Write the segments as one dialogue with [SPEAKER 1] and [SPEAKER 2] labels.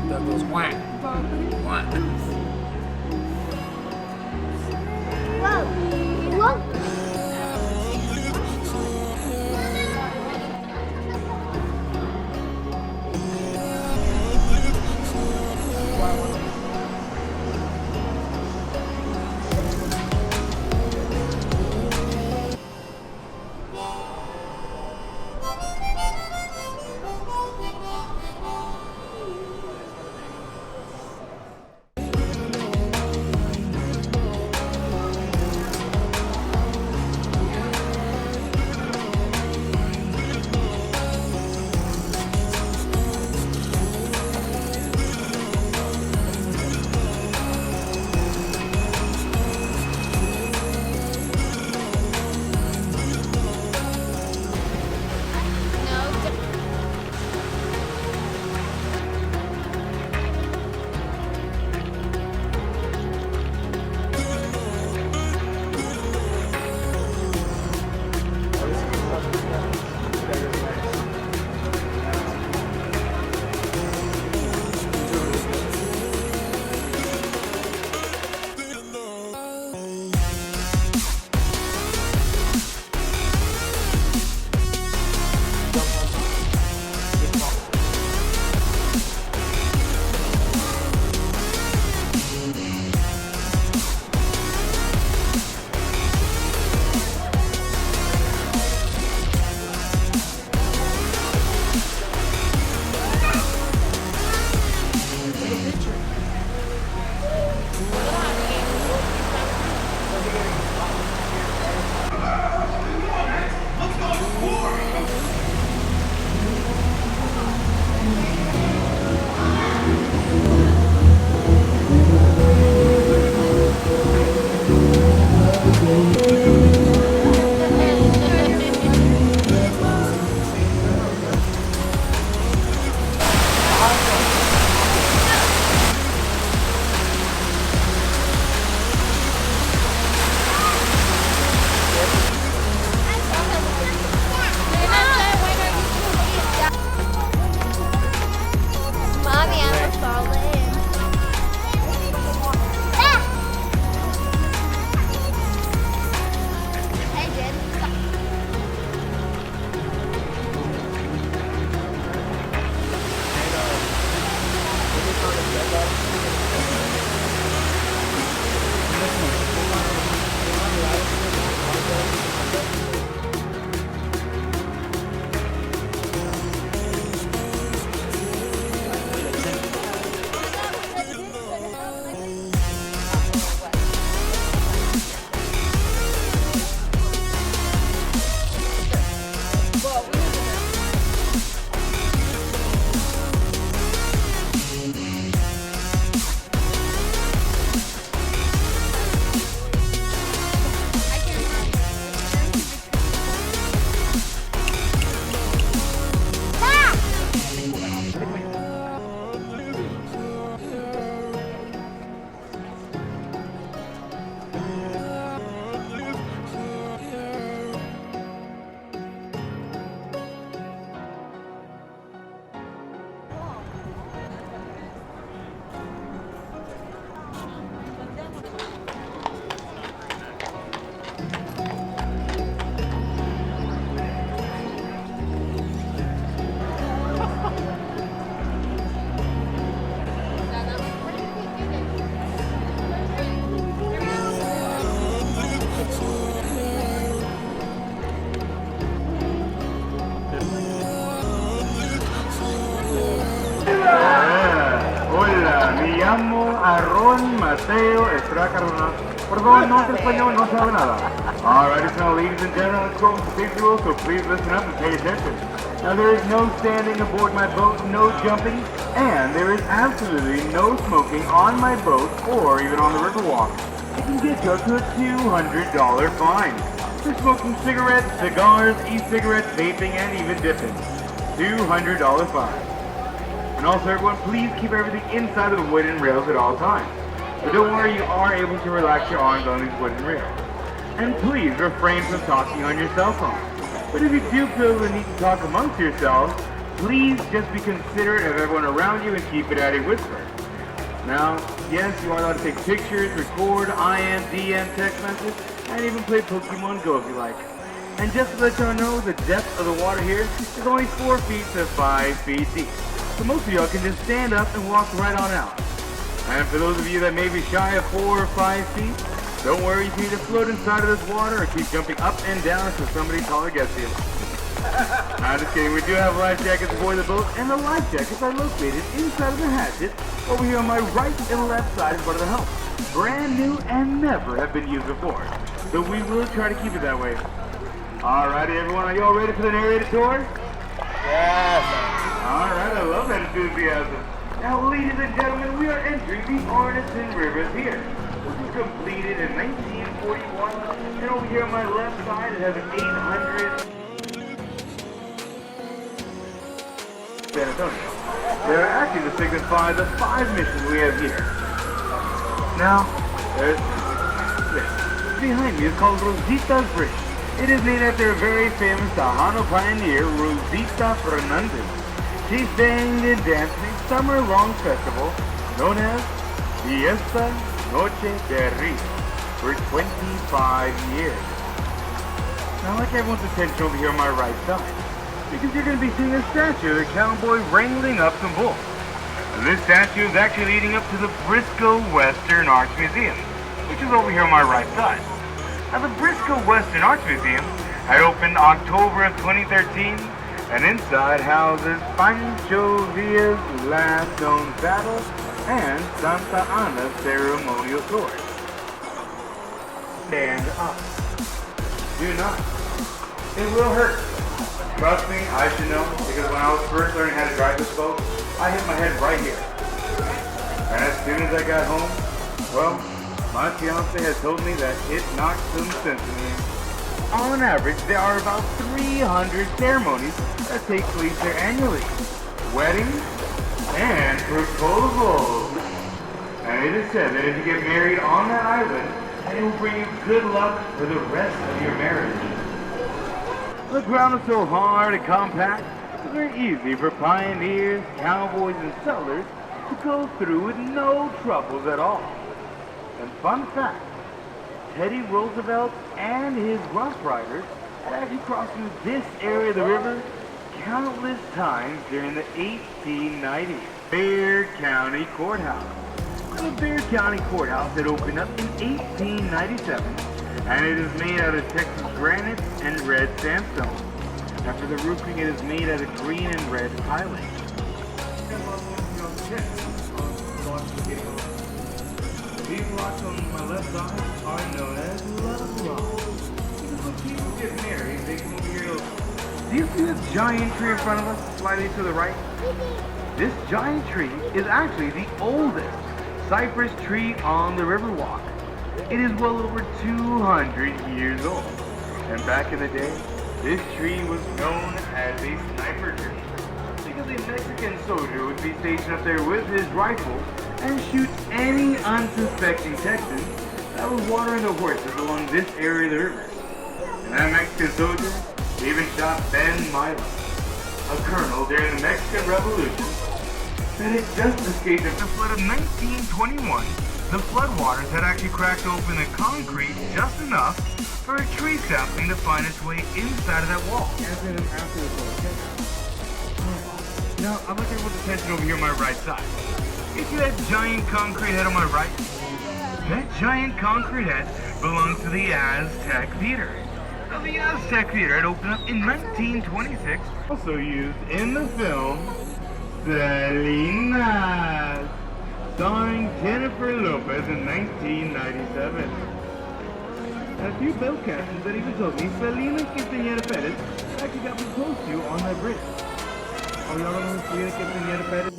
[SPEAKER 1] that goes whack, whack.
[SPEAKER 2] Whoa! Whoa!
[SPEAKER 3] Mateo Estracarona. Perdón, no sé español, no sabe nada. Alright, so ladies and gentlemen, let's go with the big rules, so please listen up and pay attention. Now there is no standing aboard my boat, no jumping, and there is absolutely no smoking on my boat or even on the Riverwalk. It can get you up to a $200 fine for smoking cigarettes, cigars, e-cigarettes, vaping, and even dipping. $200 fine. And also everyone, please keep everything inside of the wooden rails at all times. But don't worry, you are able to relax your arms on these wooden rails. And please refrain from talking on your cell phone. But if you do feel the need to talk amongst yourselves, please just be considerate of everyone around you and keep it at a whisper. Now, yes, you are allowed to take pictures, record, IM, DM, text messages, and even play Pokemon Go if you like. And just to let y'all know, the depth of the water here is only 4 feet to 5 feet deep. So most of y'all can just stand up and walk right on out. And for those of you that may be shy of 4 or 5 feet, don't worry, you can either float inside of this water or keep jumping up and down until somebody taller gets you. I'm just kidding, we do have life jackets aboard the boat, and the life jackets are located inside of the hatchet over here on my right and left side in front of the helm. Brand new and never have been used before. So we will try to keep it that way. Alrighty everyone, are you all ready for the narrated tour?
[SPEAKER 1] Yes.
[SPEAKER 3] Alright, I love that enthusiasm. Now ladies and gentlemen, we are entering the Arneson Rivers here. This was completed in 1941, and over here on my left side it has an 800 San Antonio. They're actually to signify the 5 missions we have here. Now, there's this. Behind me is called Rosita's Bridge. It is named after a very famous Tejano pioneer, Rosita Fernandez. She sang and danced in a summer-long festival known as Fiesta Noche de Rio for 25 years. Now, I like everyone's attention over here on my right side, because you're going to be seeing a statue of the cowboy wrangling up some bulls. And this statue is actually leading up to the Briscoe Western Arts Museum, which is over here on my right side. Now, the Briscoe Western Arts Museum had opened October of 2013, and inside houses Pancho Villa's last known battle and Santa Anna's ceremonial sword. Stand up. Do not. It will hurt. Trust me, I should know, because when I was first learning how to drive this boat, I hit my head right here. And as soon as I got home, well, my fiance had told me that it knocked some sense into me. On average, there are about 300 ceremonies that take place there annually. Weddings and proposals. And it is said that if you get married on that island, it will bring you good luck for the rest of your marriage. The ground is so hard and compact, it's very easy for pioneers, cowboys, and settlers to go through with no troubles at all. And fun fact, Teddy Roosevelt and his Rough Riders had actually crossed through this area of the river countless times during the 1890s. Bexar County Courthouse. The Bexar County Courthouse had opened up in 1897, and it is made out of Texas granite and red sandstone. After the roofing, it is made out of green and red tiling. These lots on my left side are known as love locks. Because when people get married, they come over here to... Do you see this giant tree in front of us, slightly to the right? This giant tree is actually the oldest cypress tree on the Riverwalk. It is well over 200 years old. And back in the day, this tree was known as a sniper tree, because a Mexican soldier would be stationed up there with his rifle and shoot any unsuspecting Texan that was watering the horses along this area of the river. And that Mexican soldier even shot Ben Milo, a colonel during the Mexican Revolution, that had just escaped the flood of 1921. The floodwaters had actually cracked open the concrete just enough for a tree sapling to find its way inside of that wall. Now, I'd like everyone's attention over here on my right side. You see that giant concrete head on my right? That giant concrete head belongs to the Aztec Theater. Now, the Aztec Theater had opened up in 1926, also used in the film Salinas, starring Jennifer Lopez in 1997. And a few bellcasters that even told me Selena Quintanilla Perez actually got proposed to on that bridge. Oh, y'all don't know Selena Quintanilla Perez?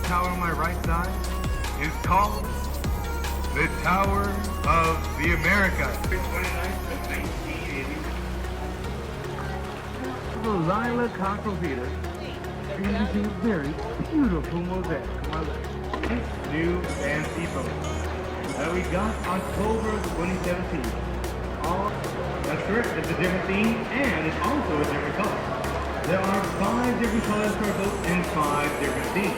[SPEAKER 3] Tower on my right side is called the Tower of the Americas. 29th of 1980. beautiful lilac cockerel theater, you're going to see a very beautiful mosaic on my left. This new fancy boat that we got October of 2017. That's correct, it's a different theme and it's also a different color. There are 5 different colors for our boat and 5 different themes.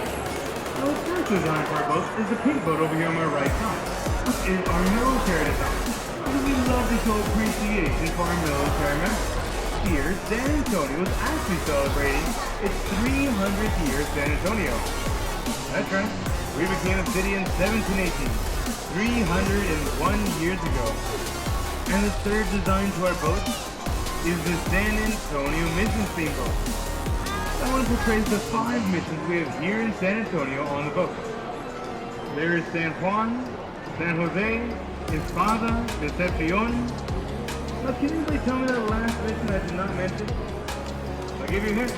[SPEAKER 3] Now, the first design for our boat is the pink boat over here on my right side, which is our military design. Because we love to show appreciation for our military members. Here, San Antonio is actually celebrating its 300th year of San Antonio. That's right, we became a city in 1718, 301 years ago. And the third design to our boat is the San Antonio Mission Steamboat. That one portrays the 5 missions we have here in San Antonio on the boat. There is San Juan, San Jose, Espada, Decepcion. Now, can anybody tell me that last mission I did not mention? I'll give you a hint.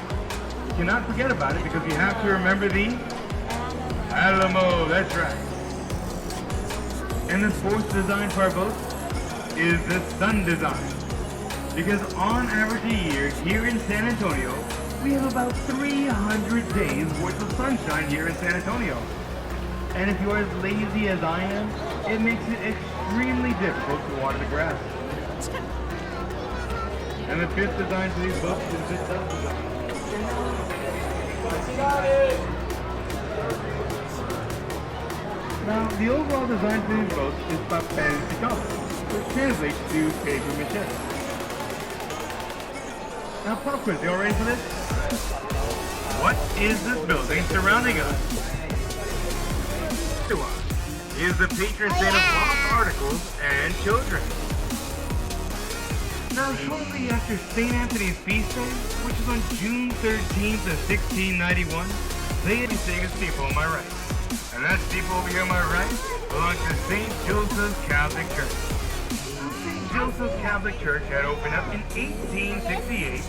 [SPEAKER 3] You cannot forget about it because you have to remember the Alamo. That's right. And the fourth design for our boat is the sun design. Because on average a year here in San Antonio, we have about 300 days worth of sunshine here in San Antonio. And if you are as lazy as I am, it makes it extremely difficult to water the grass. And the fifth design for these boats is the sun design. Now, the overall design for these boats is papel picado, which translates to paper mache. Now, pop quiz, you all ready for this? What is this building surrounding us? Is the patron saint of lost articles and children. Now, shortly after St. Anthony's feast day, which is on June 13th of 1691, they had a steeple on my right. And that steeple over here on my right belongs to St. Joseph's Catholic Church. St. Joseph's Catholic Church had opened up in 1868.